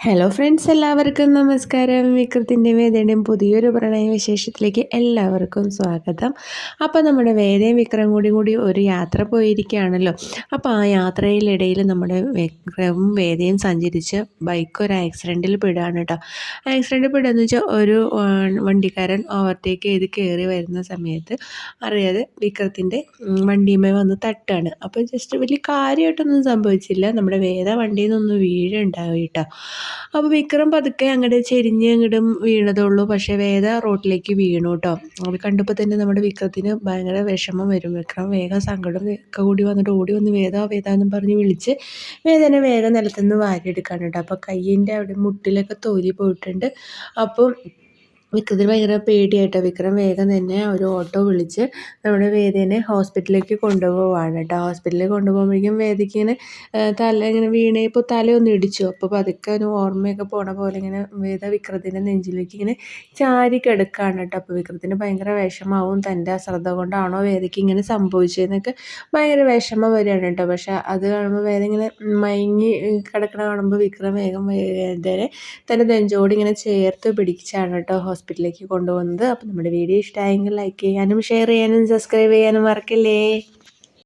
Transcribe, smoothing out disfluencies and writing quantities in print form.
Hello friends, എല്ലാവർക്കും നമസ്കാരം. വിക്രത്തിൻ്റെ വേദയുടെയും പുതിയൊരു പ്രണയ വിശേഷത്തിലേക്ക് എല്ലാവർക്കും സ്വാഗതം. അപ്പോൾ നമ്മുടെ വേദയും വിക്രം കൂടി ഒരു യാത്ര പോയിരിക്കുകയാണല്ലോ. അപ്പോൾ ആ യാത്രയിലിടയിൽ നമ്മുടെ വിക്രവും വേദയും സഞ്ചരിച്ച് ബൈക്ക് ഒരു ആക്സിഡൻറ്റിൽ പെടുകയാണ് കേട്ടോ. ആക്സിഡൻറ്റിൽ പെടുകയെന്ന് വെച്ചാൽ ഒരു വണ്ടിക്കാരൻ ഓവർടേക്ക് ചെയ്ത് കയറി വരുന്ന സമയത്ത് അറിയാതെ വിക്രത്തിൻ്റെ വണ്ടിയുമേ വന്ന് തട്ടുകയാണ്. അപ്പോൾ ജസ്റ്റ് വലിയ കാര്യമായിട്ടൊന്നും സംഭവിച്ചില്ല. നമ്മുടെ വേദ വണ്ടിയിൽ നിന്നൊന്ന് വീഴുണ്ടാവും കേട്ടോ. അപ്പോൾ വിക്രം പതുക്കെ അങ്ങോട്ട് ചെരിഞ്ഞ് അങ്ങോട്ടും വീണതുള്ളൂ. പക്ഷേ വേദ റോട്ടിലേക്ക് വീണു കേട്ടോ. അത് കണ്ടപ്പോൾ തന്നെ നമ്മുടെ വിക്രത്തിന് ഭയങ്കര വിഷമം വരും. വിക്രം വേഗം സങ്കടം ഒക്കെ കൂടി വന്നിട്ട് ഓടി വന്ന് വേദ വേദ എന്നും പറഞ്ഞ് വിളിച്ച് വേദന വേഗം നിലത്തുനിന്ന് വാരിയെടുക്കാണ് കേട്ടോ. അപ്പോൾ കയ്യിൻ്റെ അവിടെ മുട്ടിലൊക്കെ തൊലി പോയിട്ടുണ്ട്. അപ്പം വിക്രത്തിന് ഭയങ്കര പേടിയായിട്ടോ. വിക്രം വേഗം തന്നെ ഒരു ഓട്ടോ വിളിച്ച് നമ്മുടെ വേദേനെ ഹോസ്പിറ്റലിലേക്ക് കൊണ്ടുപോവാണ് കേട്ടോ. ഹോസ്പിറ്റലിൽ കൊണ്ടുപോകുമ്പോഴേക്കും വേദയ്ക്ക് ഇങ്ങനെ തല ഇങ്ങനെ വീണപ്പോൾ തലയൊന്ന് ഇടിച്ചു. അപ്പോൾ പതുക്കെ ഒരു ഓർമ്മയൊക്കെ പോണ പോലെ ഇങ്ങനെ വേദ വിക്രത്തിൻ്റെ നെഞ്ചിലേക്ക് ഇങ്ങനെ ചാരി കിടക്കുകയാണ് കേട്ടോ. അപ്പോൾ വിക്രത്തിന് ഭയങ്കര വിഷമാവും. തൻ്റെ അശ്രദ്ധ കൊണ്ടാണോ വേദയ്ക്ക് ഇങ്ങനെ സംഭവിച്ചതെന്നൊക്കെ ഭയങ്കര വിഷമം വരികയാണ് കേട്ടോ. പക്ഷേ അത് കാണുമ്പോൾ വേദ ഇങ്ങനെ മയങ്ങി കിടക്കണ കാണുമ്പോൾ വിക്രം വേഗം വേദനെ തൻ്റെ നെഞ്ചോട് ഇങ്ങനെ ചേർത്ത് പിടിച്ചാണ് കേട്ടോ ഹോസ്പിറ്റലിലേക്ക് കൊണ്ടുപോകുന്നത്. അപ്പോൾ നമ്മുടെ വീഡിയോ ഇഷ്ടമായെങ്കിൽ ലൈക്ക് ചെയ്യാനും ഷെയർ ചെയ്യാനും സബ്സ്ക്രൈബ് ചെയ്യാനും മറക്കല്ലേ.